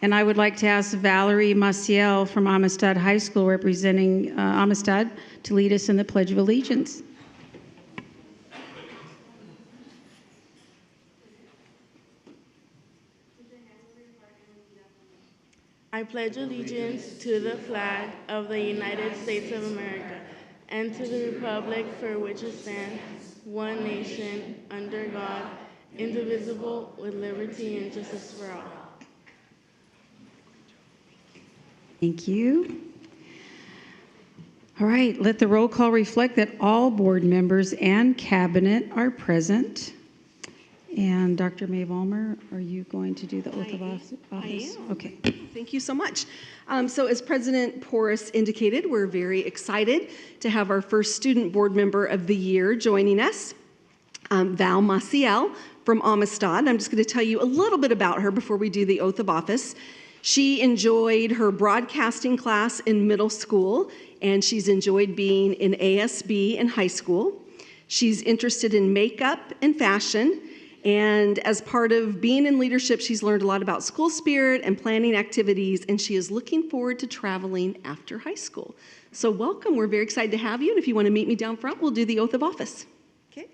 And I would like to ask Valerie Maciel from Amistad High School, representing Amistad, to lead us in the Pledge of Allegiance. I pledge allegiance to the flag of the United States of America and to the republic for which it stands, one nation, under God, indivisible, with liberty and justice for all. Thank you. All right, let the roll call reflect that all board members and cabinet are present. And Dr. Maeve Ulmer, are you going to do the oath of office? I am. Okay. Thank you so much. So as President Porras indicated, we're very excited to have our first student board member of the year joining us, Val Maciel from Amistad. I'm just going to tell you a little bit about her before we do the oath of office. She enjoyed her broadcasting class in middle school, and she's enjoyed being in ASB in high school. She's interested in makeup and fashion. And as part of being in leadership, she's learned a lot about school spirit and planning activities, and she is looking forward to traveling after high school. So welcome, we're very excited to have you, and if you want to meet me down front, we'll do the oath of office. Okay.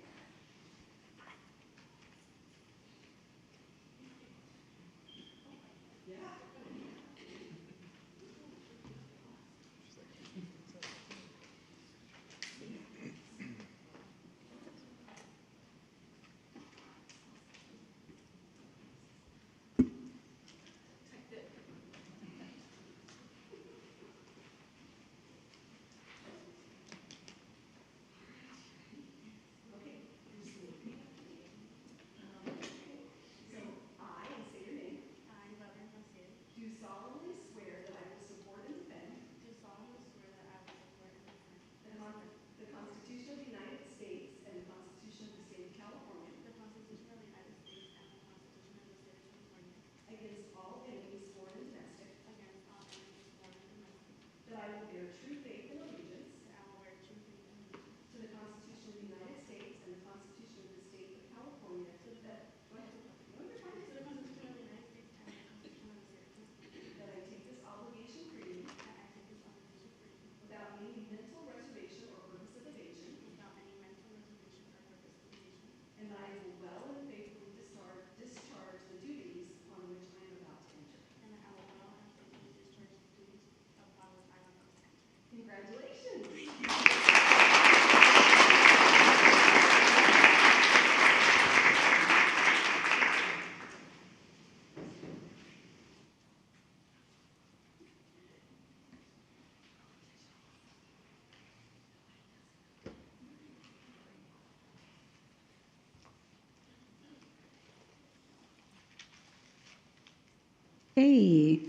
Okay.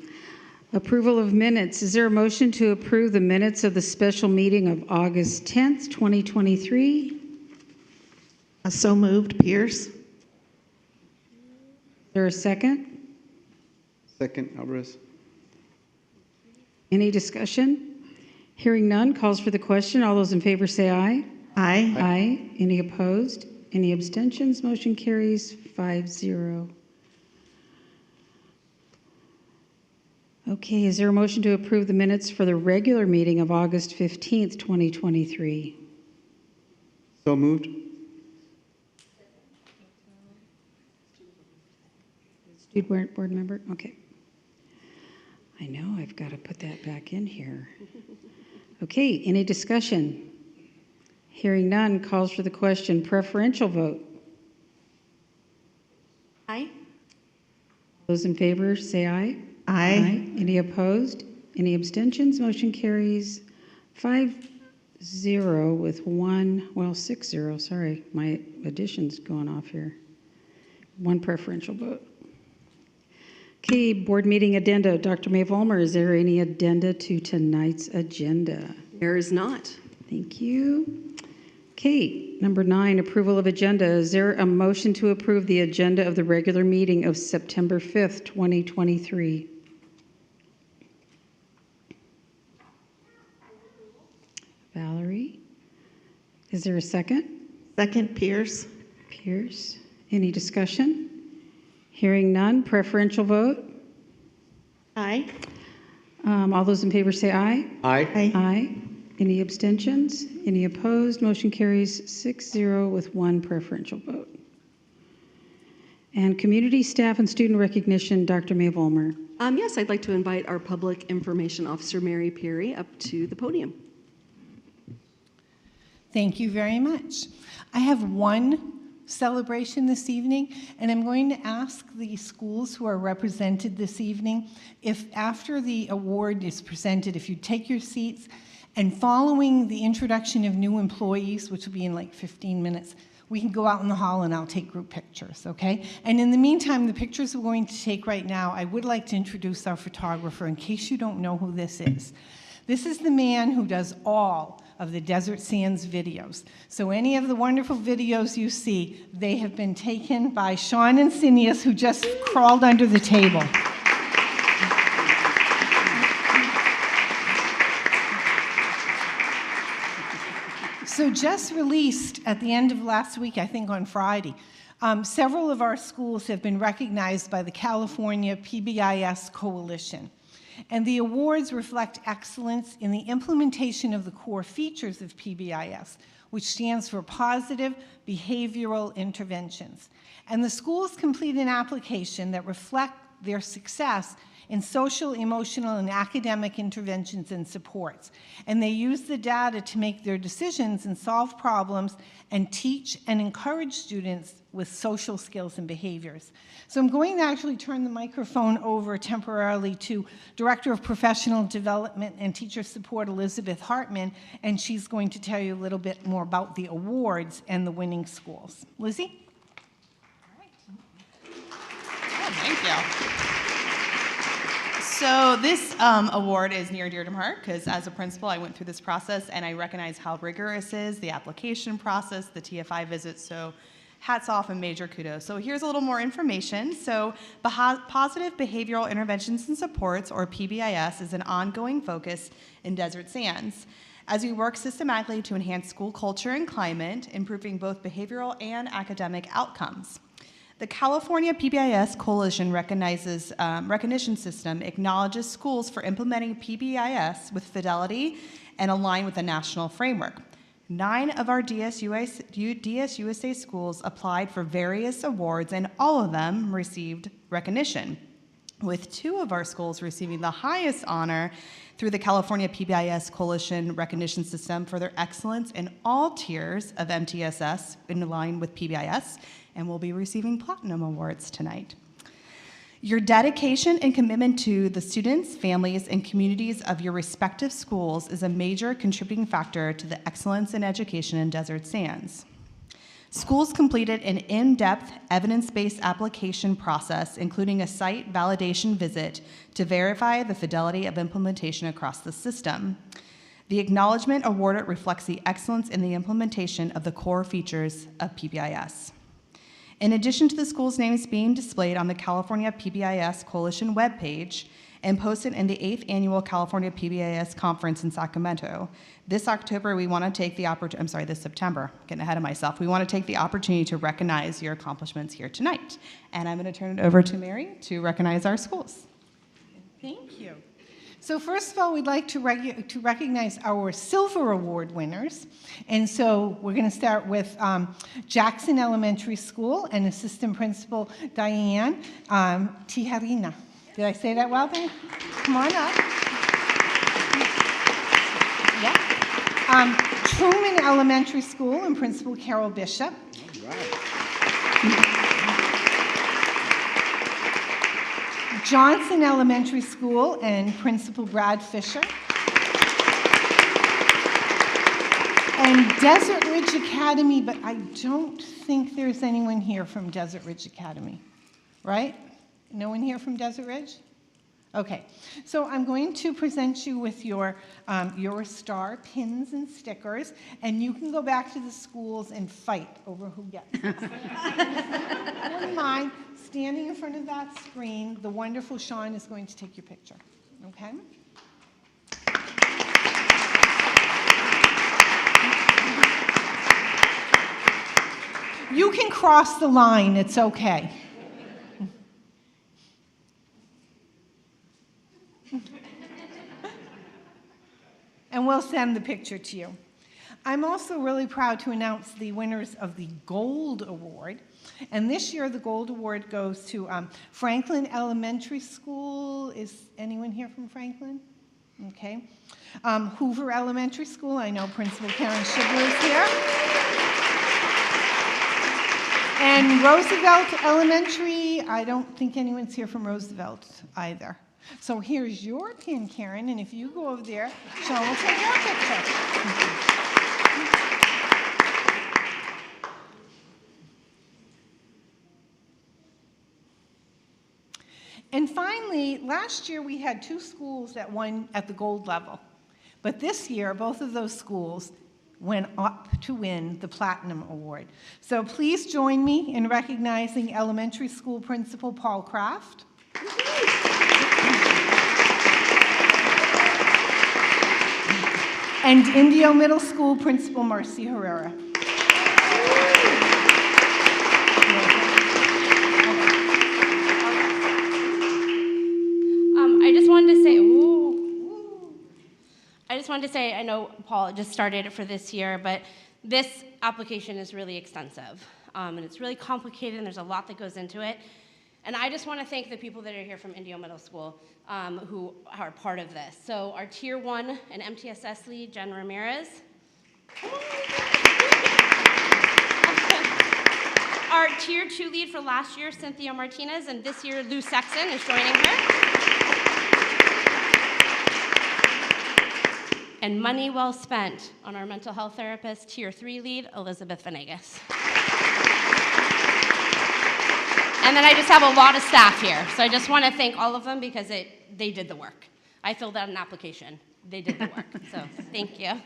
Approval of minutes. Is there a motion to approve the minutes of the special meeting of August 10th, 2023? So moved. Pierce. Is there a second? Second, Alvarez. Any discussion? Hearing none, calls for the question. All those in favor say aye. Aye. Aye. Any opposed? Any abstentions? Motion carries 5-0. Okay, is there a motion to approve the minutes for the regular meeting of August 15th, 2023? So moved. Student board member? Okay. I know, I've got to put that back in here. Okay, any discussion? Hearing none, calls for the question. Preferential vote. Aye. Those in favor say aye. Aye. Any opposed? Any abstentions? Motion carries 5-0 with 6-0. Sorry, my addition's going off here. One preferential vote. Okay, board meeting addenda. Dr. Maeve Ulmer, is there any addenda to tonight's agenda? There is not. Thank you. Okay, number 9, approval of agenda. Is there a motion to approve the agenda of the regular meeting of September 5th, 2023? Valerie, is there a second? Second, Pierce. Pierce, any discussion? Hearing none, preferential vote? Aye. All those in favor say aye. Aye. Aye. Aye. Any abstentions? Any opposed? Motion carries 6-0 with one preferential vote. And community staff and student recognition, Dr. May Vollmer. Yes, I'd like to invite our Public Information Officer, Mary Perry, up to the podium. Thank you very much. I have one celebration this evening, and I'm going to ask the schools who are represented this evening, if after the award is presented, if you take your seats, and following the introduction of new employees, which will be in like 15 minutes, we can go out in the hall and I'll take group pictures, okay? And in the meantime, the pictures we're going to take right now, I would like to introduce our photographer in case you don't know who this is. This is the man who does all of the Desert Sands videos. So any of the wonderful videos you see, they have been taken by Sean and Cineas, who just crawled under the table. So just released at the end of last week, I think on Friday, several of our schools have been recognized by the California PBIS Coalition. And the awards reflect excellence in the implementation of the core features of PBIS, which stands for Positive Behavioral Interventions. And the schools complete an application that reflects their success in social, emotional, and academic interventions and supports. And they use the data to make their decisions and solve problems and teach and encourage students with social skills and behaviors. So I'm going to actually turn the microphone over temporarily to Director of Professional Development and Teacher Support, Elizabeth Hartman, and she's going to tell you a little bit more about the awards and the winning schools. Lizzie? Thank you. So this award is near and dear to my heart because as a principal, I went through this process and I recognize how rigorous it is, the application process, the TFI visits. So hats off and major kudos. So here's a little more information. So Positive Behavioral Interventions and Supports, or PBIS, is an ongoing focus in Desert Sands as we work systematically to enhance school culture and climate, improving both behavioral and academic outcomes. The California PBIS Coalition recognition system acknowledges schools for implementing PBIS with fidelity and align with the national framework. 9 of our DSUSD schools applied for various awards, and all of them received recognition, with 2 of our schools receiving the highest honor through the California PBIS Coalition recognition system for their excellence in all tiers of MTSS in line with PBIS, and will be receiving platinum awards tonight. Your dedication and commitment to the students, families, and communities of your respective schools is a major contributing factor to the excellence in education in Desert Sands. Schools completed an in-depth, evidence-based application process, including a site validation visit to verify the fidelity of implementation across the system. The acknowledgement awarded reflects the excellence in the implementation of the core features of PBIS. In addition to the schools' names being displayed on the California PBIS Coalition webpage and posted in the 8th Annual California PBIS Conference in Sacramento, this September, this September, getting ahead of myself, we want to take the opportunity to recognize your accomplishments here tonight. And I'm going to turn it over to Mary to recognize our schools. Thank you. So first of all, we'd like to recognize our Silver Award winners. And so we're going to start with Jackson Elementary School and Assistant Principal Diane Tijerina. Did I say that well, then? Come on up. Yeah. Truman Elementary School and Principal Carol Bishop. All right. Johnson Elementary School and Principal Brad Fisher. And Desert Ridge Academy, but I don't think there's anyone here from Desert Ridge Academy, right? No one here from Desert Ridge? Okay, so I'm going to present you with your star pins and stickers, and you can go back to the schools and fight over who gets them. I wouldn't mind standing in front of that screen. The wonderful Sean is going to take your picture, okay? You can cross the line, it's okay. And we'll send the picture to you. I'm also really proud to announce the winners of the Gold Award. And this year, the Gold Award goes to Franklin Elementary School. Is anyone here from Franklin? Okay. Hoover Elementary School. I know Principal Karen Schibler is here. And Roosevelt Elementary. I don't think anyone's here from Roosevelt either. So here's your pin, Karen, and if you go over there, Sean will take your picture. And finally, last year we had 2 schools that won at the gold level. But this year, both of those schools went up to win the Platinum Award. So please join me in recognizing elementary school principal Paul Kraft. And Indio Middle School Principal Marcy Herrera. I just wanted to say, I know Paul just started it for this year, but this application is really extensive, and it's really complicated, and there's a lot that goes into it. And I just want to thank the people that are here from Indio Middle School who are part of this. So our Tier 1 and MTSS lead, Jen Ramirez. Our Tier 2 lead for last year, Cynthia Martinez, and this year, Lou Sexton is joining her. And money well spent on our mental health therapist, Tier 3 lead, Elizabeth Venegas. And then I just have a lot of staff here. So I just want to thank all of them because they did the work. I filled out an application. They did the work. So thank you.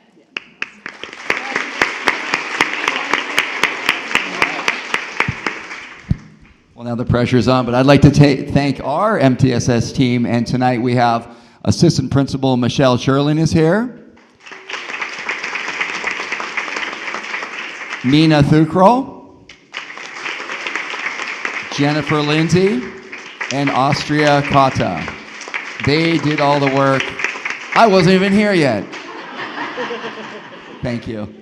Well, now the pressure's on, but I'd like to thank our MTSS team. And tonight we have Assistant Principal Michelle Sherlin is here. Mina Thukral. Jennifer Lindsay, and Austria Kata. They did all the work. I wasn't even here yet. Thank you.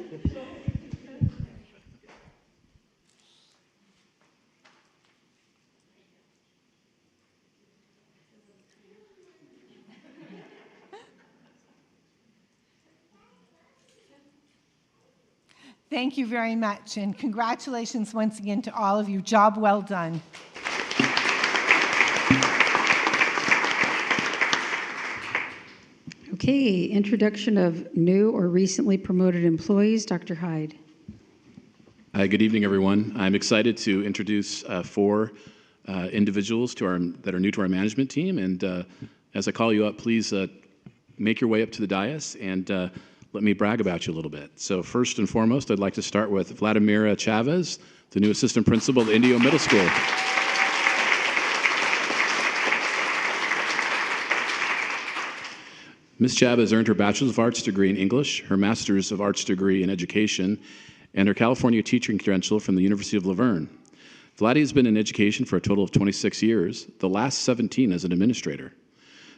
Thank you very much, and congratulations once again to all of you. Job well done. Okay, introduction of new or recently promoted employees. Dr. Hyde. Hi, good evening, everyone. I'm excited to introduce 4 individuals that are new to our management team, and as I call you up, please make your way up to the dais and let me brag about you a little bit. So first and foremost, I'd like to start with Vladimira Chavez, the new assistant principal at Indio Middle School. Ms. Chavez earned her Bachelor's of Arts degree in English, her Master's of Arts degree in Education, and her California teaching credential from the University of La Verne. Vladdy has been in education for a total of 26 years, the last 17 as an administrator.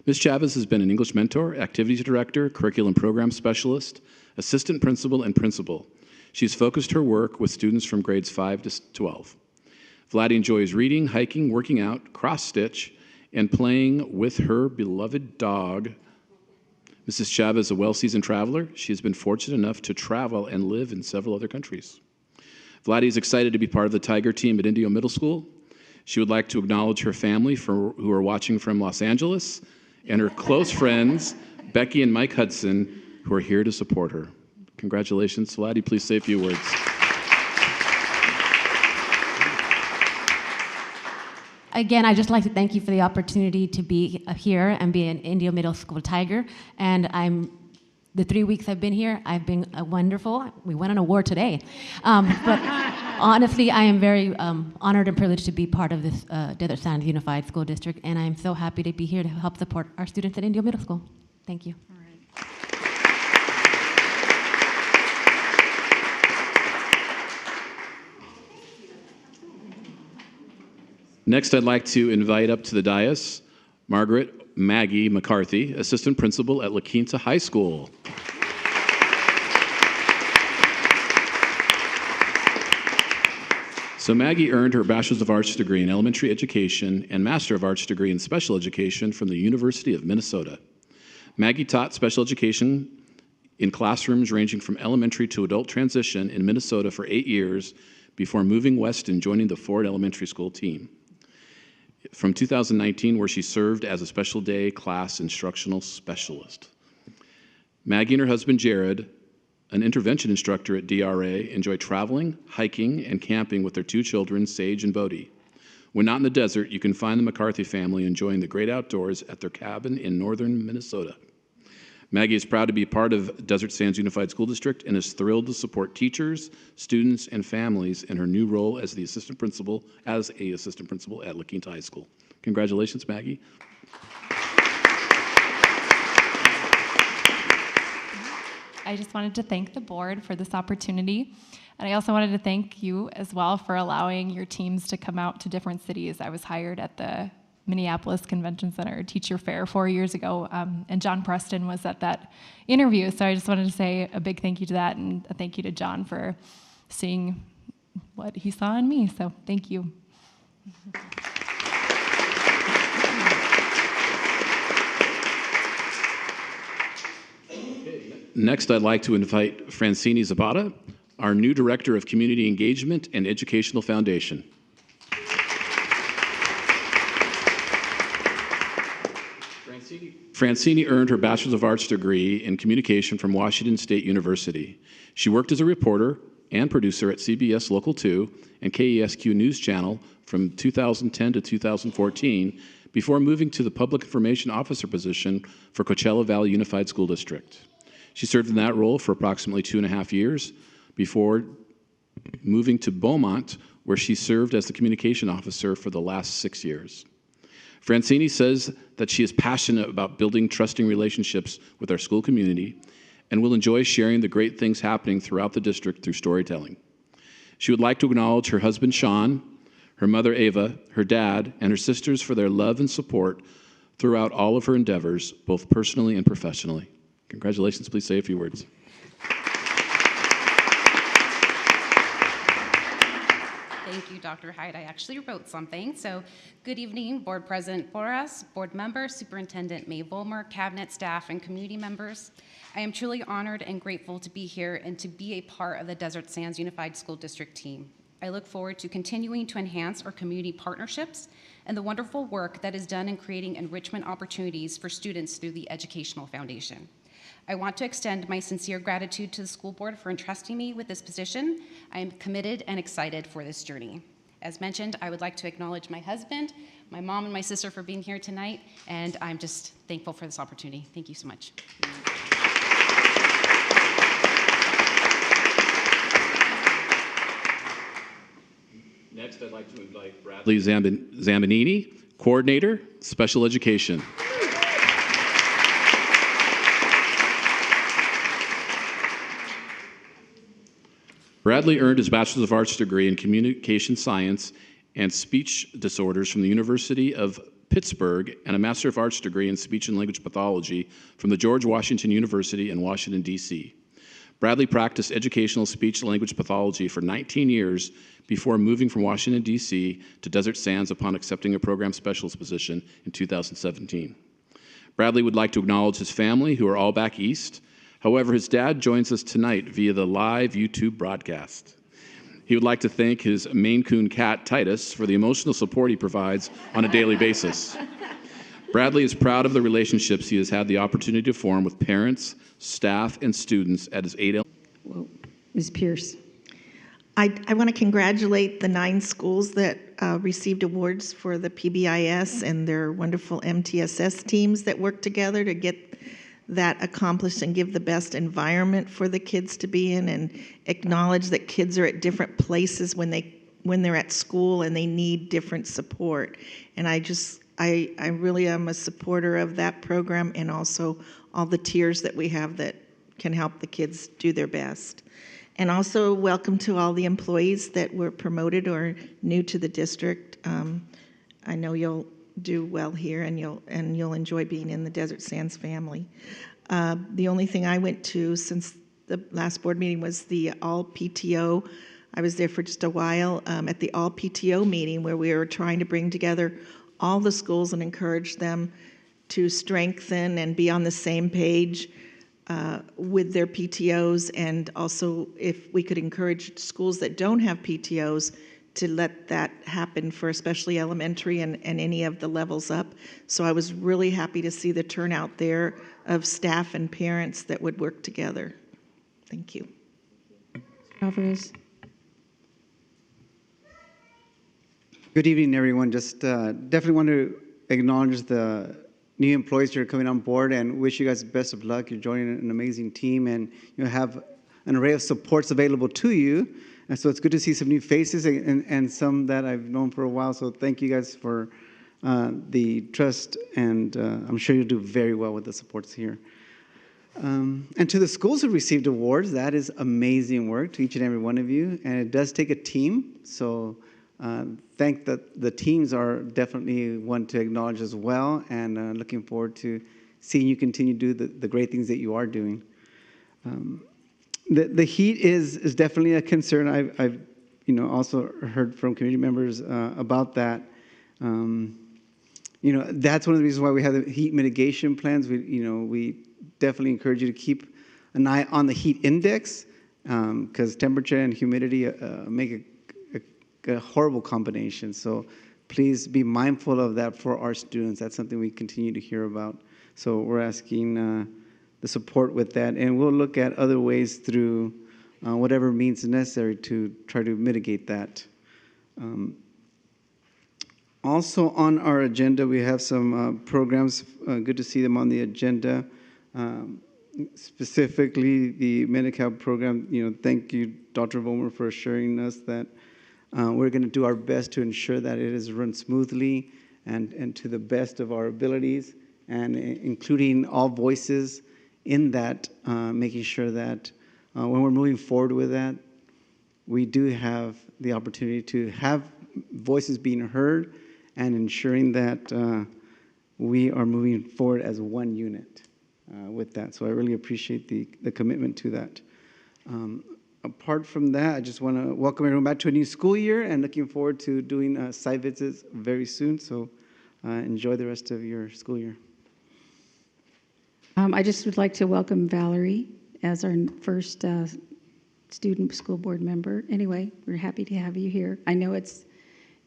Ms. Chavez has been an English mentor, activities director, curriculum program specialist, assistant principal, and principal. She's focused her work with students from grades 5 to 12. Vladdy enjoys reading, hiking, working out, cross-stitch, and playing with her beloved dog. Mrs. Chavez is a well-seasoned traveler. She has been fortunate enough to travel and live in several other countries. Vladdy is excited to be part of the Tiger team at Indio Middle School. She would like to acknowledge her family who are watching from Los Angeles, and her close friends, Becky and Mike Hudson, who are here to support her. Congratulations, Vladdy. Please say a few words. Again, I'd just like to thank you for the opportunity to be here and be an Indio Middle School Tiger. And the 3 weeks I've been here, I've been wonderful. We won an award today. But honestly, I am very honored and privileged to be part of this Desert Sands Unified School District, and I'm so happy to be here to help support our students at Indio Middle School. Thank you. Next, I'd like to invite up to the dais Margaret Maggie McCarthy, Assistant Principal at La Quinta High School. So Maggie earned her Bachelor's of Arts degree in Elementary Education and Master of Arts degree in Special Education from the University of Minnesota. Maggie taught special education in classrooms ranging from elementary to adult transition in Minnesota for 8 years before moving west and joining the Ford Elementary School team from 2019, where she served as a special day class instructional specialist. Maggie and her husband, Jared, an intervention instructor at DRA, enjoy traveling, hiking, and camping with their 2 children, Sage and Bodhi. When not in the desert, you can find the McCarthy family enjoying the great outdoors at their cabin in northern Minnesota. Maggie is proud to be part of Desert Sands Unified School District and is thrilled to support teachers, students, and families in her new role as the assistant principal at La Quinta High School. Congratulations, Maggie. I just wanted to thank the board for this opportunity. And I also wanted to thank you as well for allowing your teams to come out to different cities. I was hired at the Minneapolis Convention Center Teacher Fair 4 years ago, and John Preston was at that interview. So I just wanted to say a big thank you to that, and a thank you to John for seeing what he saw in me. So thank you. Next, I'd like to invite Francini Zapata, our new Director of Community Engagement and Educational Foundation. Francini earned her Bachelor's of Arts degree in Communication from Washington State University. She worked as a reporter and producer at CBS Local 2 and KESQ News Channel from 2010 to 2014 before moving to the Public Information Officer position for Coachella Valley Unified School District. She served in that role for approximately 2.5 years before moving to Beaumont, where she served as the communication officer for the last 6 years. Francini says that she is passionate about building trusting relationships with our school community and will enjoy sharing the great things happening throughout the district through storytelling. She would like to acknowledge her husband, Sean, her mother, Ava, her dad, and her sisters for their love and support throughout all of her endeavors, both personally and professionally. Congratulations. Please say a few words. Thank you, Dr. Hyde. I actually wrote something. So, good evening, Board President Porras, Board Member, Superintendent May Volmer, Cabinet staff, and community members. I am truly honored and grateful to be here and to be a part of the Desert Sands Unified School District team. I look forward to continuing to enhance our community partnerships and the wonderful work that is done in creating enrichment opportunities for students through the Educational Foundation. I want to extend my sincere gratitude to the school board for entrusting me with this position. I am committed and excited for this journey. As mentioned, I would like to acknowledge my husband, my mom, and my sister for being here tonight, and I'm just thankful for this opportunity. Thank you so much. Next, I'd like to invite Bradley Zambanini, Coordinator, Special Education. Bradley earned his Bachelor's of Arts degree in Communication Science and Speech Disorders from the University of Pittsburgh and a Master of Arts degree in Speech and Language Pathology from the George Washington University in Washington, D.C. Bradley practiced educational speech and language pathology for 19 years before moving from Washington, D.C. to Desert Sands upon accepting a program specialist position in 2017. Bradley would like to acknowledge his family, who are all back east. However, his dad joins us tonight via the live YouTube broadcast. He would like to thank his Maine Coon cat, Titus, for the emotional support he provides on a daily basis. Bradley is proud of the relationships he has had the opportunity to form with parents, staff, and students at his 8 Whoa. Ms. Pierce. I want to congratulate the 9 schools that received awards for the PBIS and their wonderful MTSS teams that work together to get that accomplished and give the best environment for the kids to be in, and acknowledge that kids are at different places when they're at school and they need different support. And I really am a supporter of that program, and also all the tiers that we have that can help the kids do their best. And also welcome to all the employees that were promoted or new to the district. I know you'll do well here, and you'll enjoy being in the Desert Sands family. The only thing I went to since the last board meeting was the all PTO. I was there for just a while at the all PTO meeting, where we were trying to bring together all the schools and encourage them to strengthen and be on the same page with their PTOs, and also if we could encourage schools that don't have PTOs to let that happen for especially elementary and any of the levels up. So I was really happy to see the turnout there of staff and parents that would work together. Thank you. Alvarez. Good evening, everyone. Just definitely want to acknowledge the new employees who are coming on board and wish you guys the best of luck. You're joining an amazing team, and you have an array of supports available to you. And so it's good to see some new faces and some that I've known for a while. So thank you guys for the trust, and I'm sure you'll do very well with the supports here. And to the schools who received awards, that is amazing work to each and every one of you. And it does take a team. So thank the teams are definitely one to acknowledge as well. And looking forward to seeing you continue to do the great things that you are doing. The heat is definitely a concern. I've also heard from community members about that. That's one of the reasons why we have the heat mitigation plans. We definitely encourage you to keep an eye on the heat index, because temperature and humidity make a horrible combination. So please be mindful of that for our students. That's something we continue to hear about. So we're asking the support with that, and we'll look at other ways through whatever means necessary to try to mitigate that. Also on our agenda, we have some programs. Good to see them on the agenda. Specifically, the Medi-Cal program. Thank you, Dr. Vollmer, for assuring us that we're going to do our best to ensure that it is run smoothly and to the best of our abilities, and including all voices in that, making sure that when we're moving forward with that, we do have the opportunity to have voices being heard and ensuring that we are moving forward as one unit with that. So I really appreciate the commitment to that. Apart from that, I just want to welcome everyone back to a new school year, and looking forward to doing site visits very soon. So enjoy the rest of your school year. I just would like to welcome Valerie as our first student school board member. Anyway, we're happy to have you here. I know it's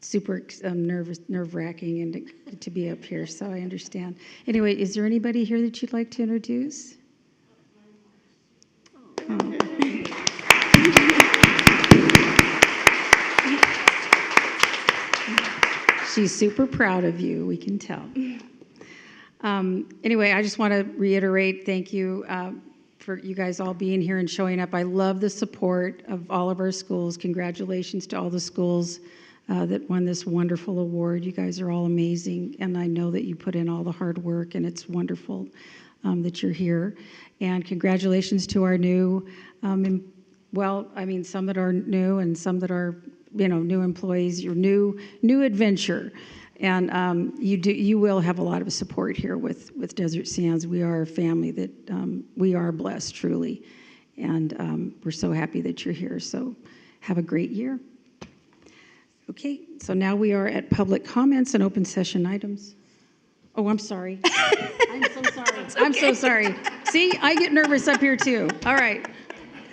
super nerve-wracking and to be up here, so I understand. Anyway, is there anybody here that you'd like to introduce? Oh. She's super proud of you, we can tell. Anyway, I just want to reiterate thank you for you guys all being here and showing up. I love the support of all of our schools. Congratulations to all the schools that won this wonderful award. You guys are all amazing, and I know that you put in all the hard work, and it's wonderful that you're here. And congratulations to our new, some that are new and some that are, new employees, your new adventure. And you will have a lot of support here with Desert Sands. We are a family that we are blessed, truly. And we're so happy that you're here. So have a great year. Okay, so now we are at public comments and open session items. Oh, I'm sorry. I'm so sorry. Okay. I'm so sorry. See, I get nervous up here too. All right.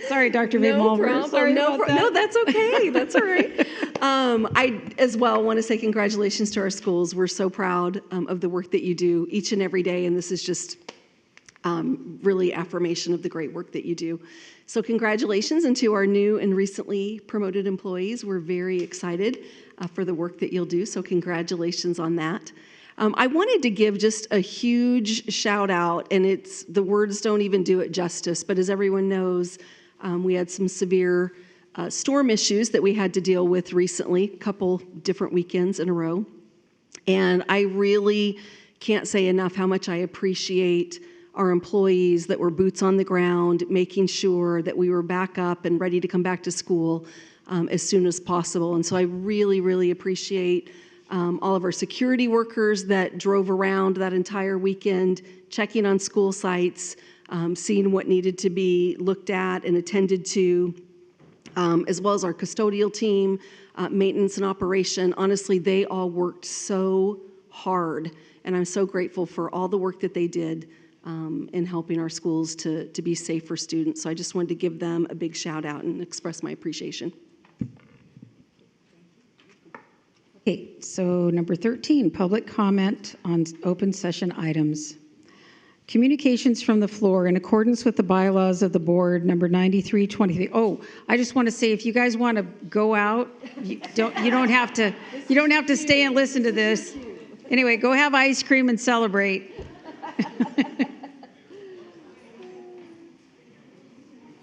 Sorry, Dr. Van Malver. Sorry about that. No, that's okay. That's all right. I, as well, want to say congratulations to our schools. We're so proud of the work that you do each and every day, and this is just really affirmation of the great work that you do. So congratulations, and to our new and recently promoted employees. We're very excited for the work that you'll do, so congratulations on that. I wanted to give just a huge shout out, and the words don't even do it justice, but as everyone knows, we had some severe storm issues that we had to deal with recently, a couple different weekends in a row. And I really can't say enough how much I appreciate our employees that were boots on the ground, making sure that we were back up and ready to come back to school as soon as possible. And so I really, really appreciate all of our security workers that drove around that entire weekend, checking on school sites, seeing what needed to be looked at and attended to, as well as our custodial team, maintenance and operation. Honestly, they all worked so hard, and I'm so grateful for all the work that they did in helping our schools to be safe for students. So I just wanted to give them a big shout out and express my appreciation. Okay, so number 13, public comment on open session items. Communications from the floor in accordance with the bylaws of the board, number 9323. Oh, I just want to say, if you guys want to go out, you don't have to stay and listen to this. Anyway, go have ice cream and celebrate.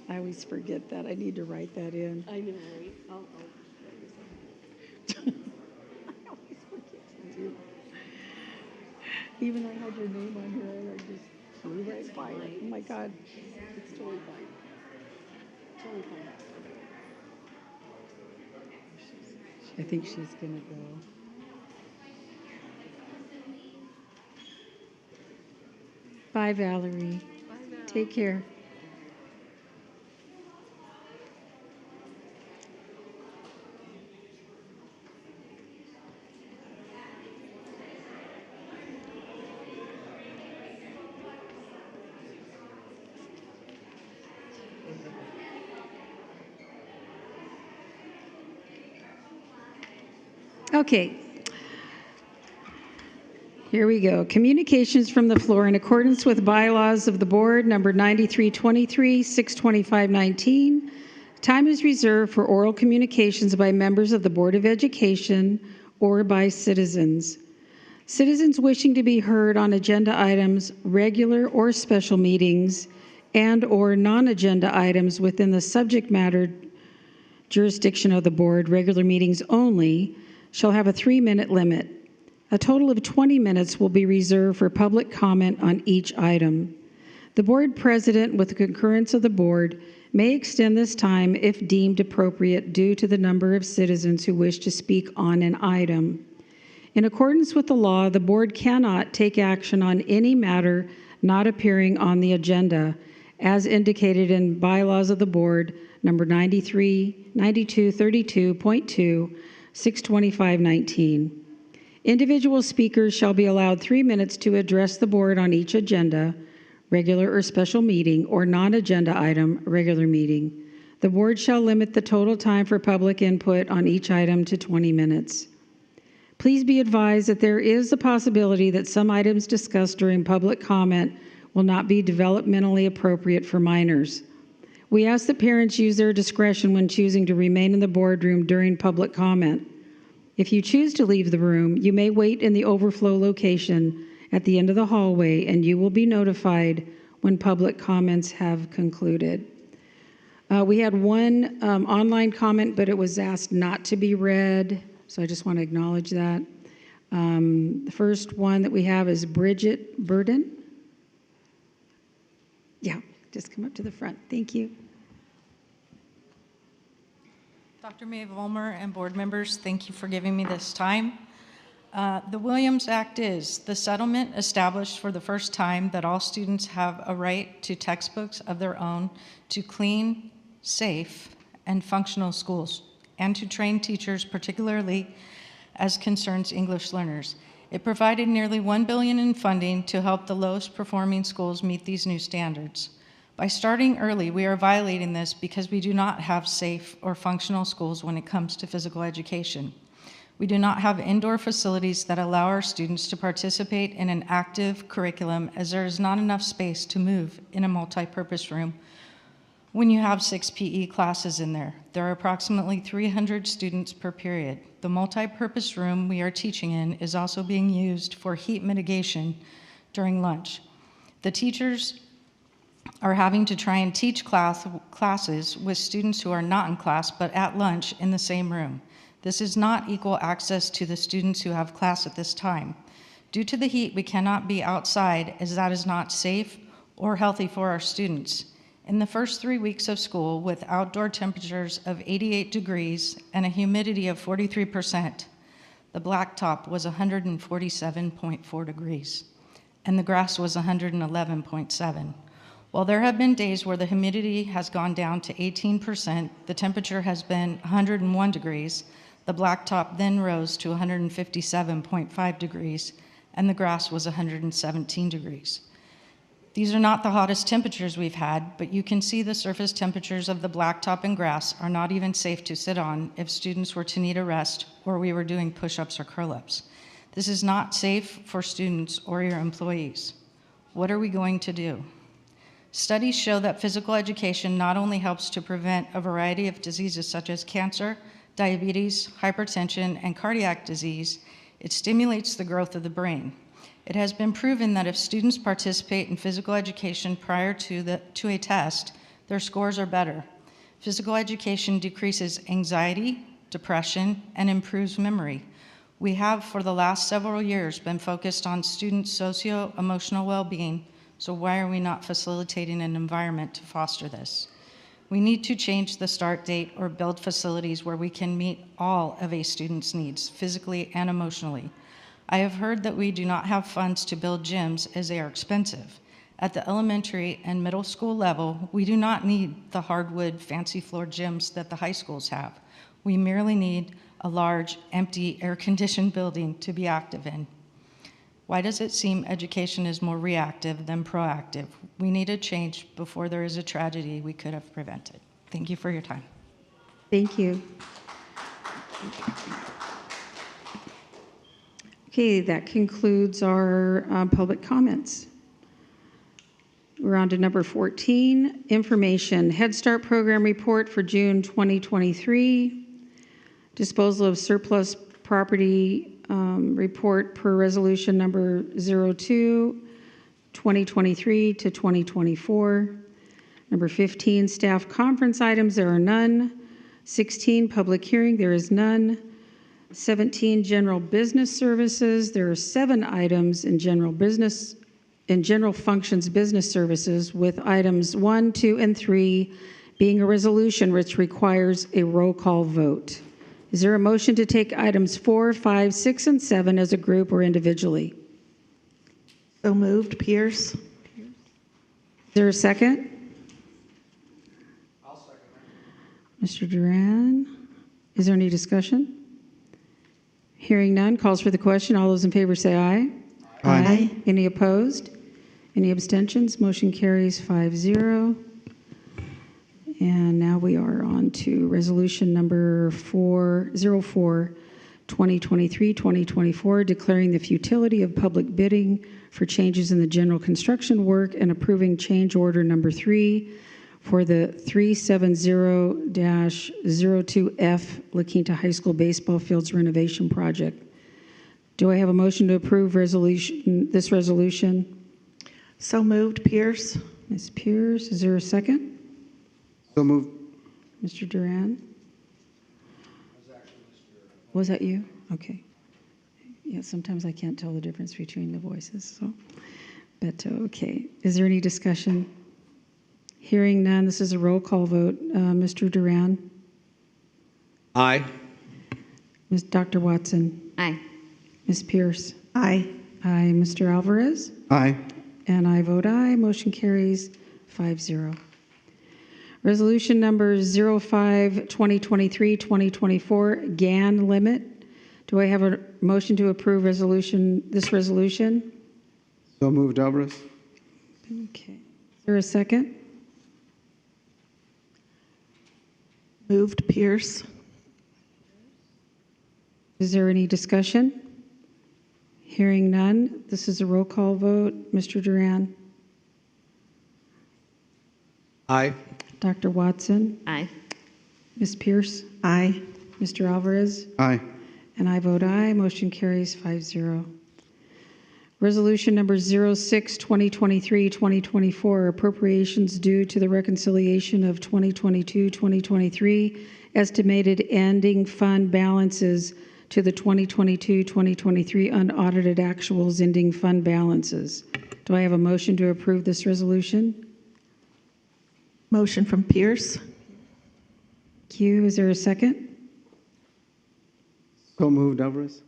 I always forget that. I need to write that in. I know, right? I always forget to do. Even I had your name on here, and I just flew right by it. Oh my God. It's totally fine. Totally fine. I think she's gonna go. Bye, Valerie. Take care. Okay. Here we go. Communications from the floor in accordance with bylaws of the board, number 9323, 62519. Time is reserved for oral communications by members of the Board of Education or by citizens. Citizens wishing to be heard on agenda items, regular or special meetings, and/or non-agenda items within the subject matter jurisdiction of the board, regular meetings only, shall have a 3-minute limit. A total of 20 minutes will be reserved for public comment on each item. The board president, with the concurrence of the board, may extend this time if deemed appropriate due to the number of citizens who wish to speak on an item. In accordance with the law, the board cannot take action on any matter not appearing on the agenda, as indicated in bylaws of the board, number 9232.2, 62519. Individual speakers shall be allowed 3 minutes to address the board on each agenda, regular or special meeting, or non-agenda item, regular meeting. The board shall limit the total time for public input on each item to 20 minutes. Please be advised that there is a possibility that some items discussed during public comment will not be developmentally appropriate for minors. We ask that parents use their discretion when choosing to remain in the boardroom during public comment. If you choose to leave the room, you may wait in the overflow location at the end of the hallway, and you will be notified when public comments have concluded. We had one online comment, but it was asked not to be read, so I just want to acknowledge that. The first one that we have is Bridget Burden. Yeah, just come up to the front. Thank you. Dr. Maeve Ulmer and board members, thank you for giving me this time. The Williams Act is the settlement established for the first time that all students have a right to textbooks of their own, to clean, safe, and functional schools, and to train teachers, particularly as concerns English learners. It provided nearly $1 billion in funding to help the lowest performing schools meet these new standards. By starting early, we are violating this because we do not have safe or functional schools when it comes to physical education. We do not have indoor facilities that allow our students to participate in an active curriculum, as there is not enough space to move in a multi-purpose room when you have 6 PE classes in there. There are approximately 300 students per period. The multi-purpose room we are teaching in is also being used for heat mitigation during lunch. The teachers are having to try and teach classes with students who are not in class but at lunch in the same room. This is not equal access to the students who have class at this time. Due to the heat, we cannot be outside, as that is not safe or healthy for our students. In the first 3 weeks of school, with outdoor temperatures of 88 degrees and a humidity of 43%, the blacktop was 147.4 degrees, and the grass was 111.7. While there have been days where the humidity has gone down to 18%, the temperature has been 101 degrees, the blacktop then rose to 157.5 degrees, and the grass was 117 degrees. These are not the hottest temperatures we've had, but you can see the surface temperatures of the blacktop and grass are not even safe to sit on if students were to need a rest or we were doing push-ups or curl-ups. This is not safe for students or your employees. What are we going to do? Studies show that physical education not only helps to prevent a variety of diseases such as cancer, diabetes, hypertension, and cardiac disease, it stimulates the growth of the brain. It has been proven that if students participate in physical education prior to a test, their scores are better. Physical education decreases anxiety, depression, and improves memory. We have, for the last several years, been focused on students' socio-emotional well-being, so why are we not facilitating an environment to foster this? We need to change the start date or build facilities where we can meet all of a student's needs, physically and emotionally. I have heard that we do not have funds to build gyms as they are expensive. At the elementary and middle school level, we do not need the hardwood, fancy floor gyms that the high schools have. We merely need a large, empty, air-conditioned building to be active in. Why does it seem education is more reactive than proactive? We need a change before there is a tragedy we could have prevented. Thank you for your time. Thank you. Okay, that concludes our public comments. We're on to number 14, information. Head Start program report for June 2023. Disposal of surplus property report per resolution number 02, 2023 to 2024. Number 15, staff conference items, there are none. 16, public hearing, there is none. 17, general business services, there are 7 items in general functions business services, with items 1, 2, and 3 being a resolution which requires a roll call vote. Is there a motion to take items 4, 5, 6, and 7 as a group or individually? So moved, Pierce. Is there a second? I'll second that. Mr. Duran, is there any discussion? Hearing none, calls for the question. All those in favor say aye. Aye. Any opposed? Any abstentions? Motion carries 5-0. And now we are on to resolution number 404, 2023-2024, declaring the futility of public bidding for changes in the general construction work and approving change order number 3 for the 370-02F La Quinta High School baseball fields renovation project. Do I have a motion to approve this resolution? So moved, Pierce. Ms. Pierce, is there a second? So moved. Mr. Duran? Was that you? Okay. Yeah, sometimes I can't tell the difference between the voices, so. But, okay. Is there any discussion? Hearing none, this is a roll call vote. Mr. Duran? Aye. Ms. Dr. Watson? Aye. Ms. Pierce? Aye. Aye. Mr. Alvarez? Aye. And I vote aye. Motion carries 5-0. Resolution number 05, 2023-2024, GAN limit. Do I have a motion to approve this resolution? So moved, Alvarez. Okay. Is there a second? Moved, Pierce. Is there any discussion? Hearing none, this is a roll call vote. Mr. Duran? Aye. Dr. Watson? Aye. Ms. Pierce? Aye. Mr. Alvarez? Aye. And I vote aye. Motion carries 5-0. Resolution number 06, 2023-2024, appropriations due to the reconciliation of 2022-2023 estimated ending fund balances to the 2022-2023 unaudited actuals ending fund balances. Do I have a motion to approve this resolution? Motion from Pierce. Thank you. Is there a second? So moved, Alvarez.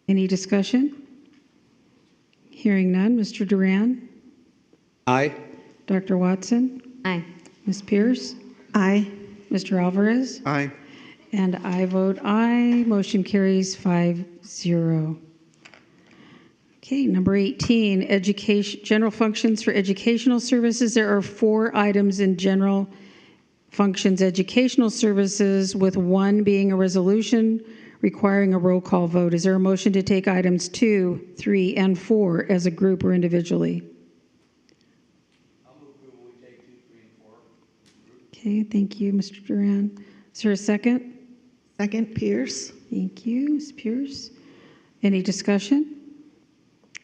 Any discussion? Hearing none. Mr. Duran? Aye. Dr. Watson? Aye. Ms. Pierce? Aye. Mr. Alvarez? Aye. And I vote aye. Motion carries 5-0. Okay, number 18, education, general functions for educational services. There are 4 items in general functions educational services, with 1 being a resolution requiring a roll call vote. Is there a motion to take items 2, 3, and 4 as a group or individually? Okay, thank you, Mr. Duran. Is there a second? Second, Pierce. Thank you, Ms. Pierce. Any discussion?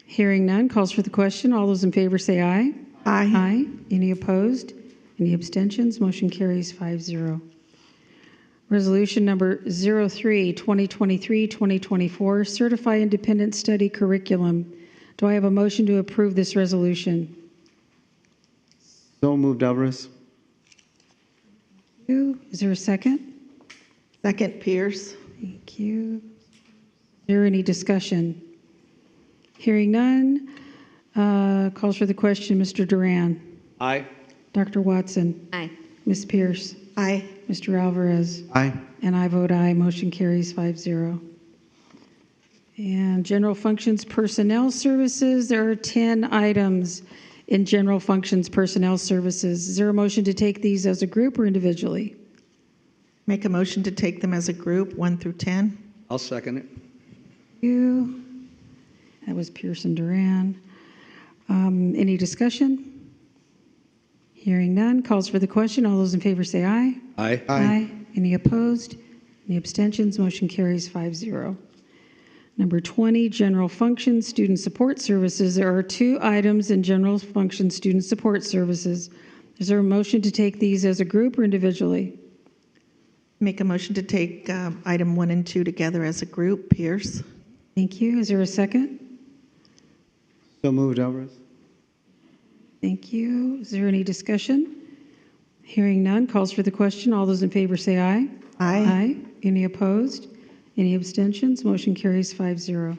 Hearing none, calls for the question. All those in favor say aye. Aye. Aye. Any opposed? Any abstentions? Motion carries 5-0. Resolution number 03, 2023-2024, Certify Independent Study Curriculum. Do I have a motion to approve this resolution? So moved, Alvarez. Thank you. Is there a second? Second, Pierce. Thank you. Is there any discussion? Hearing none, calls for the question. Mr. Duran. Aye. Dr. Watson. Aye. Ms. Pierce. Aye. Mr. Alvarez. Aye. And I vote aye. Motion carries 5-0. And general functions personnel services, there are 10 items in general functions personnel services. Is there a motion to take these as a group or individually? Make a motion to take them as a group, 1 through 10. I'll second it. You. That was Pierce and Duran. Any discussion? Hearing none, calls for the question. All those in favor say aye. Aye. Aye. Any opposed? Any abstentions? Motion carries 5-0. Number 20, general functions, student support services. There are 2 items in general functions, student support services. Is there a motion to take these as a group or individually? Make a motion to take item 1 and 2 together as a group, Pierce. Thank you. Is there a second? So moved, Alvarez. Thank you. Is there any discussion? Hearing none, calls for the question. All those in favor say aye. Aye. Aye. Any opposed? Any abstentions? Motion carries 5-0.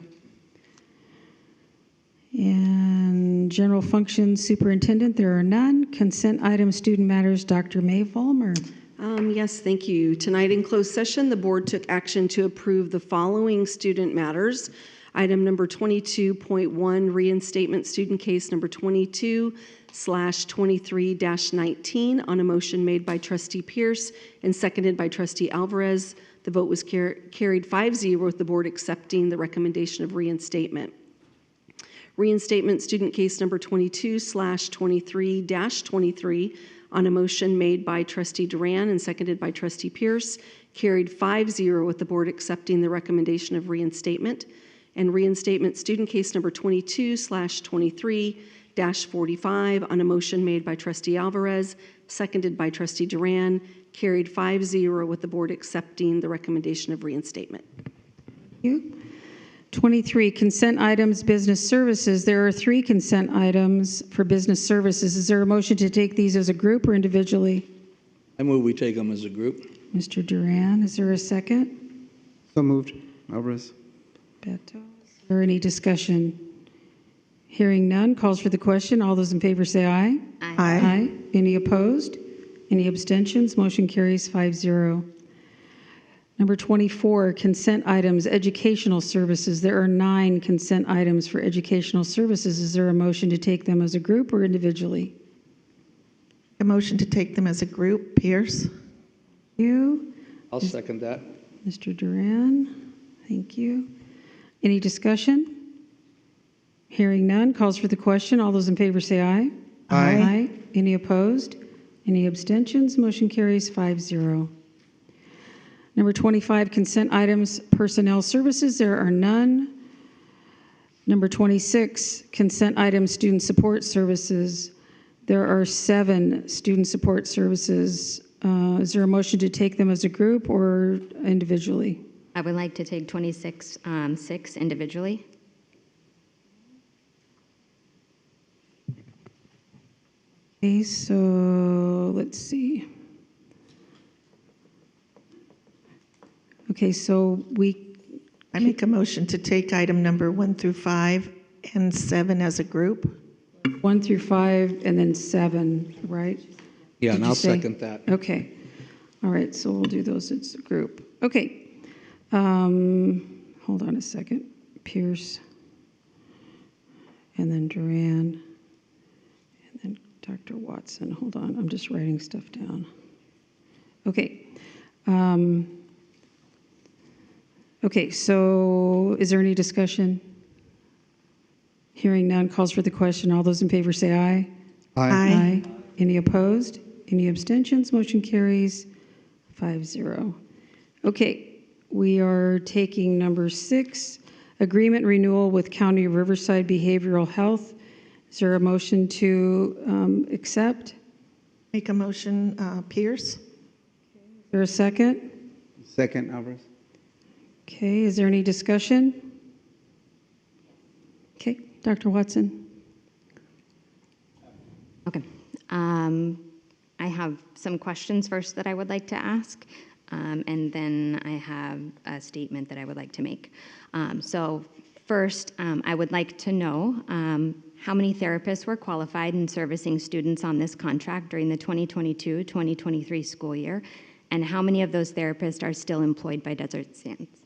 And general functions superintendent, there are none. Consent items, student matters, Dr. Mae Vollmer. Yes, thank you. Tonight in closed session, the board took action to approve the following student matters. Item number 22.1, reinstatement student case number 22/23-19 on a motion made by Trustee Pierce and seconded by Trustee Alvarez. The vote was carried 5-0 with the board accepting the recommendation of reinstatement. Reinstatement student case number 22/23-23 on a motion made by Trustee Duran and seconded by Trustee Pierce, carried 5-0 with the board accepting the recommendation of reinstatement. And reinstatement student case number 22/23-45 on a motion made by Trustee Alvarez, seconded by Trustee Duran, carried 5-0 with the board accepting the recommendation of reinstatement. Thank you. 23, consent items, business services. There are 3 consent items for business services. Is there a motion to take these as a group or individually? I move we take them as a group. Mr. Duran, is there a second? So moved, Alvarez. Beto. Is there any discussion? Hearing none, calls for the question. All those in favor say aye. Aye. Aye. Any opposed? Any abstentions? Motion carries 5-0. Number 24, consent items, educational services. There are 9 consent items for educational services. Is there a motion to take them as a group or individually? A motion to take them as a group, Pierce. You. I'll second that. Mr. Duran, thank you. Any discussion? Hearing none, calls for the question. All those in favor say aye. Aye. Any opposed? Any abstentions? Motion carries 5-0. Number 25, consent items, personnel services. There are none. Number 26, consent items, student support services. There are 7 student support services. Is there a motion to take them as a group or individually? I would like to take 26/6 individually. Okay, so let's see. Okay, so we I make a motion to take item number 1 through 5 and 7 as a group. 1 through 5 and then 7, right? Yeah, Did and you I'll say? second that. Okay. All right, so we'll do those as a group. Okay. Hold on a second. Pierce. And then Duran. And then Dr. Watson. Hold on, I'm just writing stuff down. Okay. Okay, so is there any discussion? Hearing none, calls for the question. All those in favor say aye. Aye. Any opposed? Any abstentions? Motion carries 5-0. Okay, we are taking number 6, agreement renewal with County of Riverside Behavioral Health. Is there a motion to accept? Make a motion, Pierce. Is there a second? Second, Alvarez. Okay, is there any discussion? Okay, Dr. Watson. Okay. I have some questions first that I would like to ask, and then I have a statement that I would like to make. So first, I would like to know how many therapists were qualified in servicing students on this contract during the 2022-2023 school year, and how many of those therapists are still employed by Desert Sands?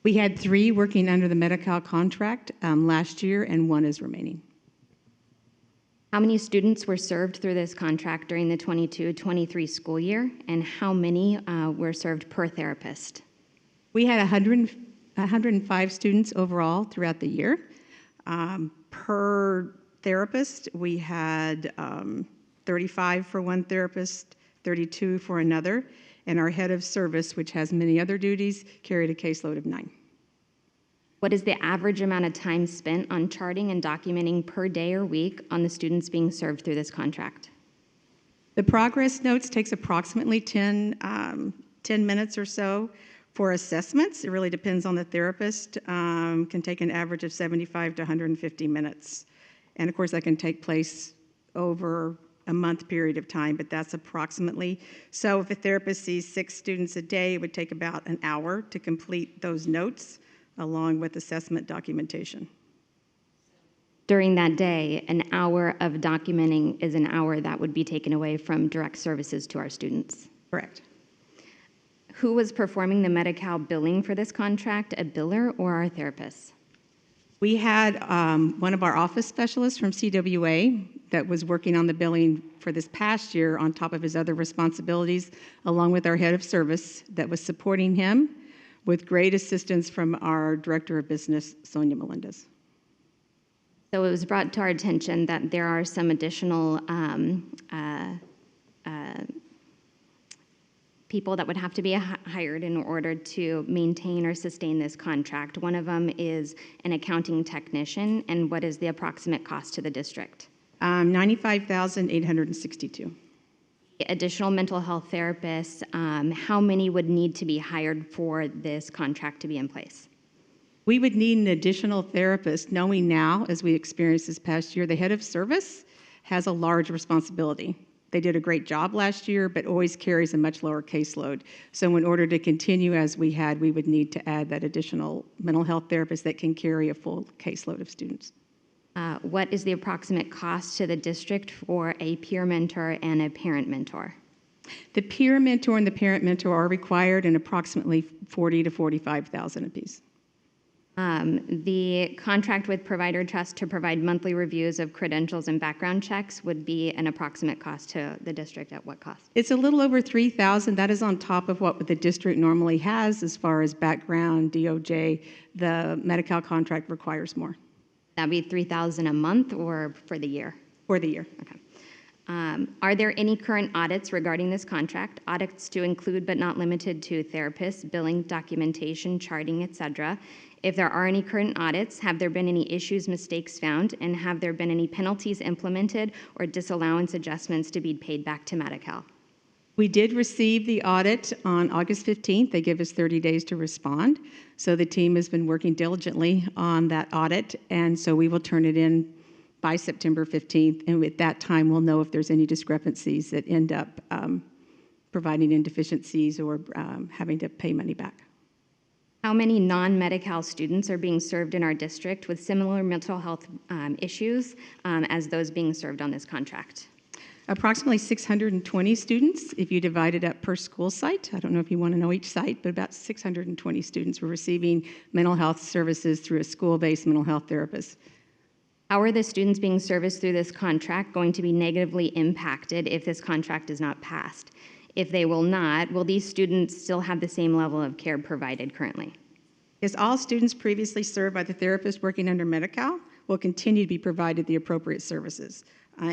We had 3 working under the Medi-Cal contract last year, and 1 is remaining. How many students were served through this contract during the 22-23 school year, and how many were served per therapist? We had 105 students overall throughout the year. Per therapist, we had 35 for one therapist, 32 for another, and our head of service, which has many other duties, carried a caseload of 9. What is the average amount of time spent on charting and documenting per day or week on the students being served through this contract? The progress notes takes approximately 10 minutes or so. For assessments, it really depends on the therapist, can take an average of 75 to 150 minutes. And of course, that can take place over a month period of time, but that's approximately. So if a therapist sees 6 students a day, it would take about an hour to complete those notes, along with assessment documentation. During that day, an hour of documenting is an hour that would be taken away from direct services to our students. Correct. Who was performing the Medi-Cal billing for this contract, a biller or our therapists? We had one of our office specialists from CWA that was working on the billing for this past year on top of his other responsibilities, along with our head of service that was supporting him, with great assistance from our Director of Business, Sonia Melendez. So it was brought to our attention that there are some additional people that would have to be hired in order to maintain or sustain this contract. One of them is an accounting technician, and what is the approximate cost to the district? $95,862. Additional mental health therapists, how many would need to be hired for this contract to be in place? We would need an additional therapist, knowing now, as we experienced this past year, the head of service has a large responsibility. They did a great job last year, but always carries a much lower caseload. So in order to continue as we had, we would need to add that additional mental health therapist that can carry a full caseload of students. What is the approximate cost to the district for a peer mentor and a parent mentor? The peer mentor and the parent mentor are required in approximately $40,000 to $45,000 apiece. The contract with Provider Trust to provide monthly reviews of credentials and background checks would be an approximate cost to the district at what cost? It's a little over $3,000. That is on top of what the district normally has as far as background, DOJ. The Medi-Cal contract requires more. That'd be $3,000 a month or for the year? For the year. Okay. Are there any current audits regarding this contract? Audits to include but not limited to therapists, billing, documentation, charting, etc. If there are any current audits, have there been any issues, mistakes found, and have there been any penalties implemented or disallowance adjustments to be paid back to Medi-Cal? We did receive the audit on August 15th. They give us 30 days to respond. So the team has been working diligently on that audit, and so we will turn it in by September 15th, and at that time we'll know if there's any discrepancies that end up providing in deficiencies or having to pay money back. How many non-Medi-Cal students are being served in our district with similar mental health issues as those being served on this contract? Approximately 620 students, if you divide it up per school site. I don't know if you want to know each site, but about 620 students were receiving mental health services through a school-based mental health therapist. How are the students being serviced through this contract going to be negatively impacted if this contract is not passed? If they will not, will these students still have the same level of care provided currently? Yes, all students previously served by the therapist working under Medi-Cal will continue to be provided the appropriate services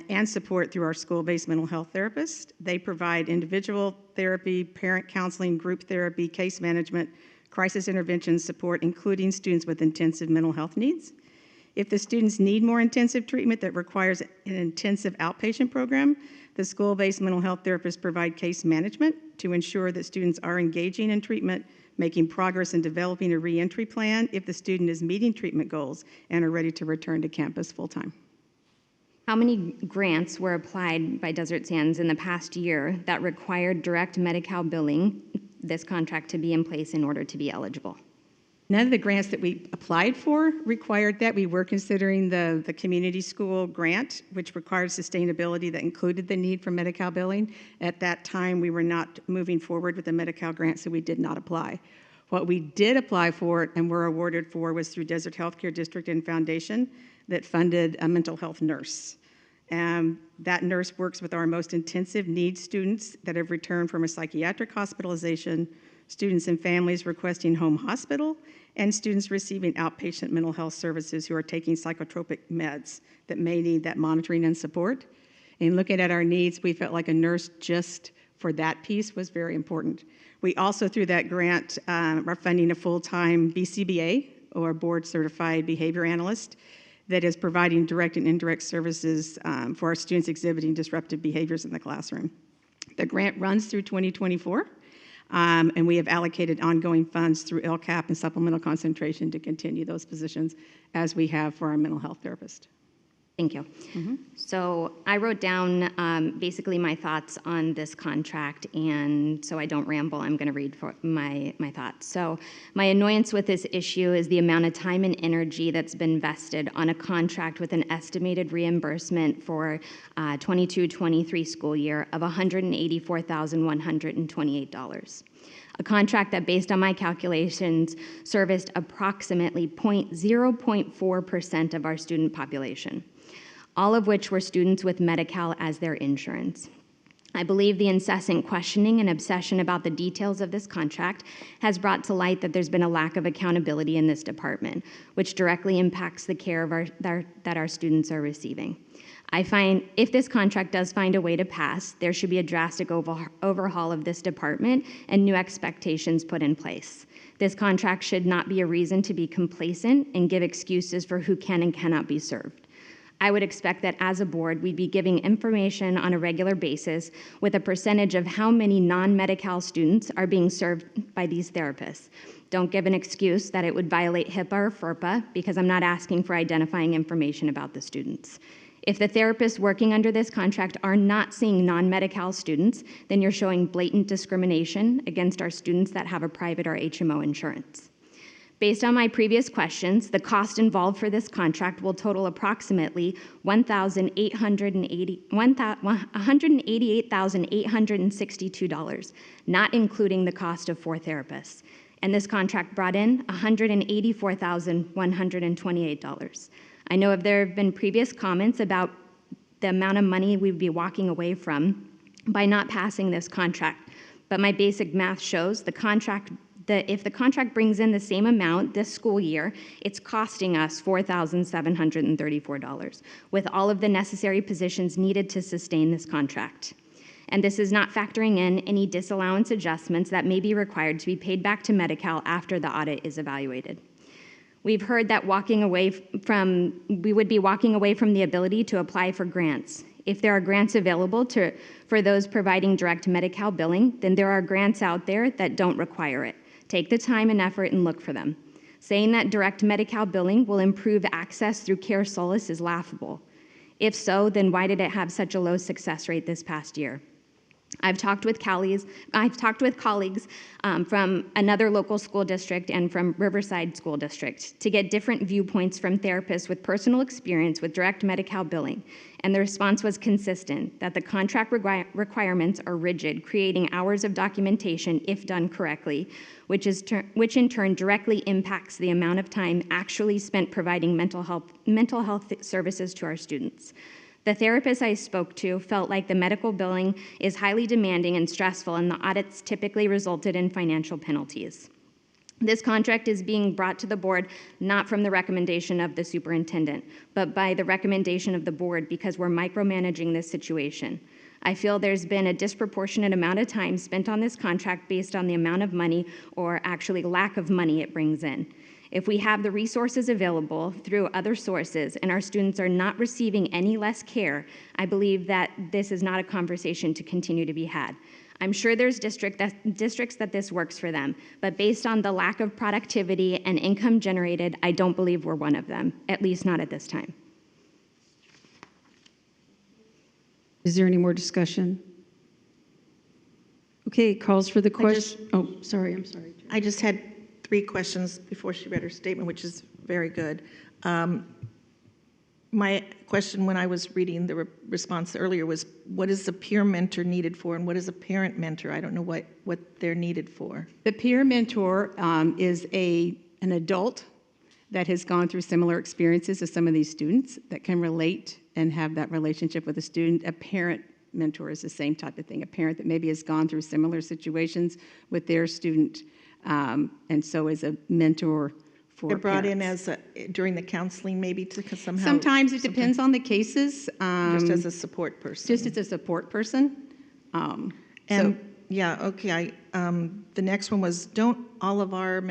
and support through our school-based mental health therapist. They provide individual therapy, parent counseling, group therapy, case management, crisis intervention support, including students with intensive mental health needs. If the students need more intensive treatment that requires an intensive outpatient program, the school-based mental health therapists provide case management to ensure that students are engaging in treatment, making progress in developing a reentry plan if the student is meeting treatment goals and are ready to return to campus full-time. How many grants were applied by Desert Sands in the past year that required direct Medi-Cal billing, this contract to be in place in order to be eligible? None of the grants that we applied for required that. We were considering the community school grant, which required sustainability that included the need for Medi-Cal billing. At that time, we were not moving forward with the Medi-Cal grant, so we did not apply. What we did apply for and were awarded for was through Desert Healthcare District and Foundation that funded a mental health nurse. That nurse works with our most intensive needs students that have returned from a psychiatric hospitalization, students and families requesting home hospital, and students receiving outpatient mental health services who are taking psychotropic meds that may need that monitoring and support. In looking at our needs, we felt like a nurse just for that piece was very important. We also, through that grant, are funding a full-time BCBA, or Board Certified Behavior Analyst, that is providing direct and indirect services for our students exhibiting disruptive behaviors in the classroom. The grant runs through 2024. And we have allocated ongoing funds through LCAP and supplemental concentration to continue those positions as we have for our mental health therapist. Thank you. So I wrote down basically my thoughts on this contract, and so I don't ramble, I'm going to read for my thoughts. So my annoyance with this issue is the amount of time and energy that's been invested on a contract with an estimated reimbursement for 22-23 school year of $184,128. A contract that, based on my calculations, serviced approximately 0.4% of our student population, all of which were students with Medi-Cal as their insurance. I believe the incessant questioning and obsession about the details of this contract has brought to light that there's been a lack of accountability in this department, which directly impacts the care of that our students are receiving. I find if this contract does find a way to pass, there should be a drastic overhaul of this department and new expectations put in place. This contract should not be a reason to be complacent and give excuses for who can and cannot be served. I would expect that as a board, we'd be giving information on a regular basis with a percentage of how many non-Medi-Cal students are being served by these therapists. Don't give an excuse that it would violate HIPAA or FERPA, because I'm not asking for identifying information about the students. If the therapists working under this contract are not seeing non-Medi-Cal students, then you're showing blatant discrimination against our students that have a private or HMO insurance. Based on my previous questions, the cost involved for this contract will total approximately $188,862, not including the cost of 4 therapists. And this contract brought in $184,128. I know there have been previous comments about the amount of money we'd be walking away from by not passing this contract, but my basic math shows if the contract brings in the same amount this school year, it's costing us $4,734, with all of the necessary positions needed to sustain this contract. And this is not factoring in any disallowance adjustments that may be required to be paid back to Medi-Cal after the audit is evaluated. We've heard that we would be walking away from the ability to apply for grants. If there are grants available for those providing direct Medi-Cal billing, then there are grants out there that don't require it. Take the time and effort and look for them. Saying that direct Medi-Cal billing will improve access through Care Solace is laughable. If so, then why did it have such a low success rate this past year? I've talked with colleagues from another local school district and from Riverside School District to get different viewpoints from therapists with personal experience with direct Medi-Cal billing. And the response was consistent, that the contract requirements are rigid, creating hours of documentation if done correctly, which in turn directly impacts the amount of time actually spent providing mental health services to our students. The therapist I spoke to felt like the medical billing is highly demanding and stressful, and the audits typically resulted in financial penalties. This contract is being brought to the board not from the recommendation of the superintendent, but by the recommendation of the board because we're micromanaging this situation. I feel there's been a disproportionate amount of time spent on this contract based on the amount of money, or actually lack of money, it brings in. If we have the resources available through other sources and our students are not receiving any less care, I believe that this is not a conversation to continue to be had. I'm sure there's districts that this works for them, but based on the lack of productivity and income generated, I don't believe we're one of them, at least not at this time. Is there any more discussion? Okay, calls for the question. Oh, sorry, I'm sorry. I just had 3 questions before she read her statement, which is very good. My question when I was reading the response earlier was, what is a peer mentor needed for, and what is a parent mentor? I don't know what they're needed for. The peer mentor is an adult that has gone through similar experiences as some of these students that can relate and have that relationship with a student. A parent mentor is the same type of thing, a parent that maybe has gone through similar situations with their student, and so is a mentor for They're brought parents. in during the counseling maybe to somehow. Sometimes it depends on the cases. Just as a support person. Just as a support person. Yeah, okay. The next one was, don't all of our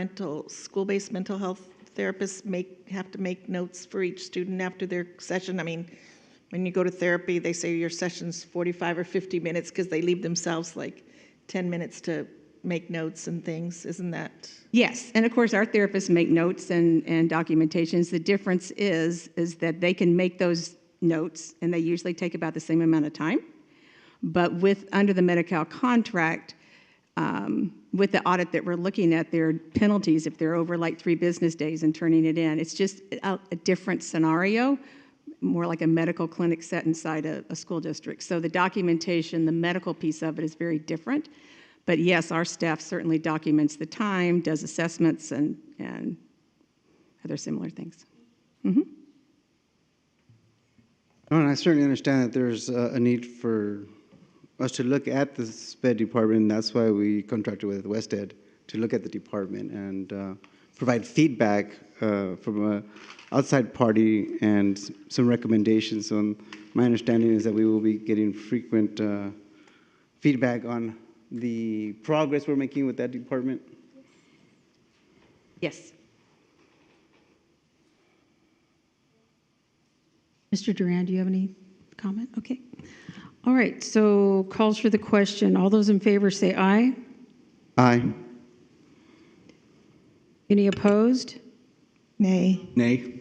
school-based mental health therapists have to make notes for each student after their session? I mean, when you go to therapy, they say your session's 45 or 50 minutes because they leave themselves like 10 minutes to make notes and things. Isn't that? Yes, and of course our therapists make notes and documentations. The difference is that they can make those notes, and they usually take about the same amount of time. But under the Medi-Cal contract, with the audit that we're looking at, there are penalties if they're over like 3 business days and turning it in. It's just a different scenario, more like a medical clinic set inside a school district. So the documentation, the medical piece of it is very different. But yes, our staff certainly documents the time, does assessments, and other similar things. Mm-hmm. Oh, and I certainly understand that there's a need for us to look at the SPED department. That's why we contracted with WestEd to look at the department and provide feedback from an outside party and some recommendations. My understanding is that we will be getting frequent feedback on the progress we're making with that department. Yes. Mr. Duran, do you have any comment? Okay. All right, so calls for the question. All those in favor say aye. Aye. Any opposed? Nay. Nay.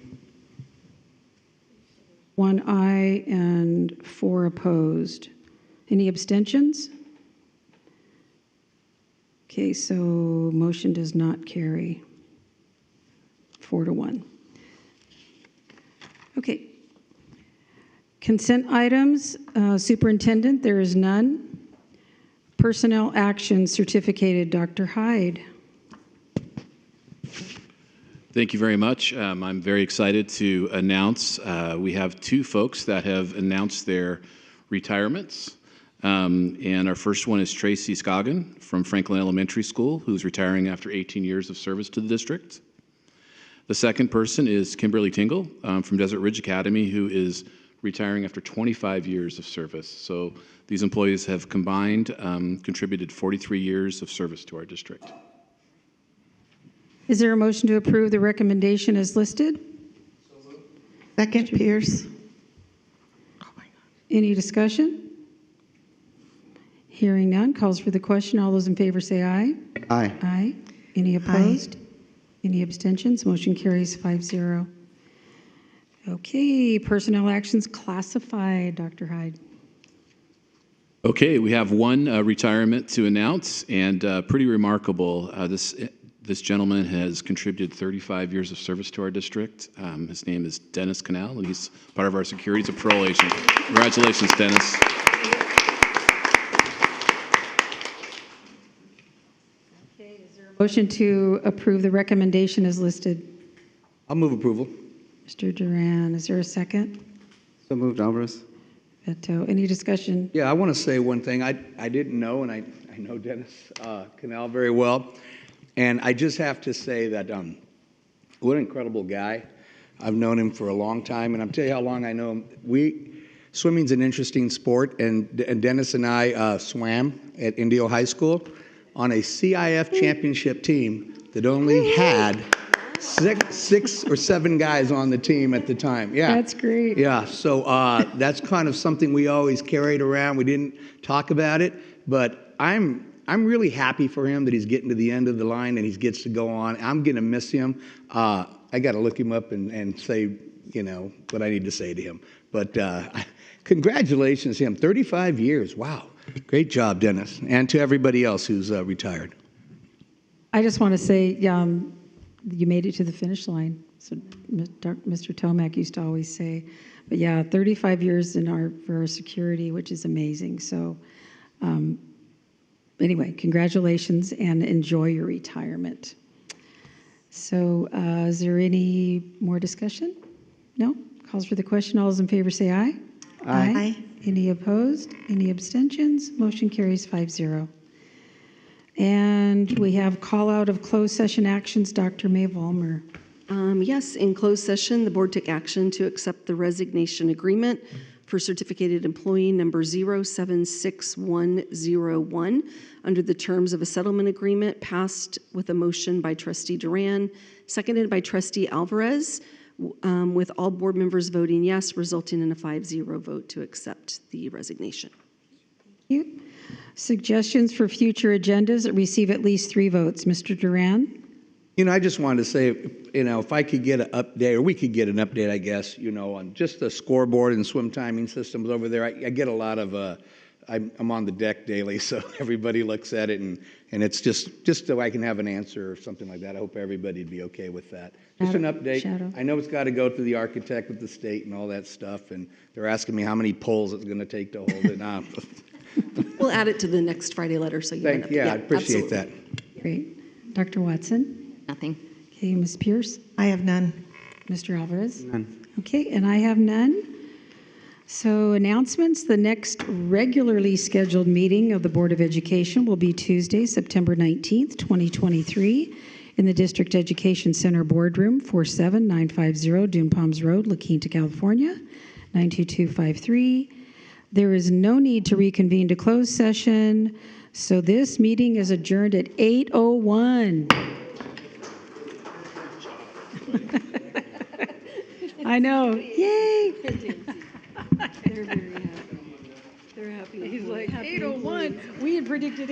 1 aye and 4 opposed. Any abstentions? Okay, so motion does not carry. 4-1. Okay. Consent items, Superintendent, there is none. Personnel action certificated, Dr. Hyde. Thank you very much. I'm very excited to announce we have 2 folks that have announced their retirements. And our first one is Tracy Scoggin from Franklin Elementary School, who's retiring after 18 years of service to the district. The second person is Kimberly Tingle from Desert Ridge Academy, who is retiring after 25 years of service. So these employees have combined contributed 43 years of service to our district. Is there a motion to approve the recommendation as listed? Second, Pierce. Any discussion? Hearing none, calls for the question. All those in favor say aye. Aye. Aye. Any opposed? Any abstentions? Motion carries 5-0. Okay, personnel actions classified, Dr. Hyde. Okay, we have one retirement to announce, and pretty remarkable. This gentleman has contributed 35 years of service to our district. His name is Dennis Canal, and he's part of our security. He's a parole agent. Congratulations, Dennis. Motion to approve the recommendation is listed. I'll move approval. Mr. Duran, is there a second? So moved, Alvarez. Beto, any discussion? Yeah, I want to say one thing. I didn't know, and I know Dennis Canal very well. And I just have to say that what an incredible guy. I've known him for a long time, and I'll tell you how long I know him. Swimming's an interesting sport, and Dennis and I swam at Indio High School on a CIF championship team that only had six or seven guys on the team at the time. Yeah, that's great. Yeah, so that's kind of something we always carried around. We didn't talk about it, but I'm really happy for him that he's getting to the end of the line and he gets to go on. I'm gonna miss him. I got to look him up and say, what I need to say to him. But congratulations to him. 35 years. Wow. Great job, Dennis, and to everybody else who's retired. I just want to say, you made it to the finish line. So Mr. Tomac used to always say, but yeah, 35 years for our security, which is amazing. So anyway, congratulations and enjoy your retirement. So is there any more discussion? No? Calls for the question. All those in favor say aye. Aye. Any opposed? Any abstentions? Motion carries 5-0. And we have call out of closed session actions. Dr. May Vollmer. Yes, in closed session, the board took action to accept the resignation agreement for certificated employee number 076101 under the terms of a settlement agreement passed with a motion by Trustee Duran, seconded by Trustee Alvarez, with all board members voting yes, resulting in a 5-0 vote to accept the resignation. Thank you. Suggestions for future agendas that receive at least 3 votes. Mr. Duran? I just wanted to say, if I could get an update, or we could get an update, I guess, on just the scoreboard and swim timing systems over there. I get a lot of, I'm on the deck daily, so everybody looks at it, and it's just so I can have an answer or something like that. I hope everybody'd be okay with that. Just an update. Shadow. I know it's got to go to the architect with the state and all that stuff, and they're asking me how many poles it's going to take to hold it. We'll add it to the next Friday letter so you can. I appreciate that. Great. Dr. Watson? Nothing. Okay, Ms. Pierce? I have none. Mr. Alvarez? None. Okay, and I have none. So announcements, the next regularly scheduled meeting of the Board of Education will be Tuesday, September 19th, 2023 in the District Education Center Boardroom, 47950 Dune Palms Road, La Quinta, California, 92253. There is no need to reconvene to closed session, so this meeting is adjourned at 8:01. I know. Yay! They're very happy. They're happy. He's like, 8:01. We had predicted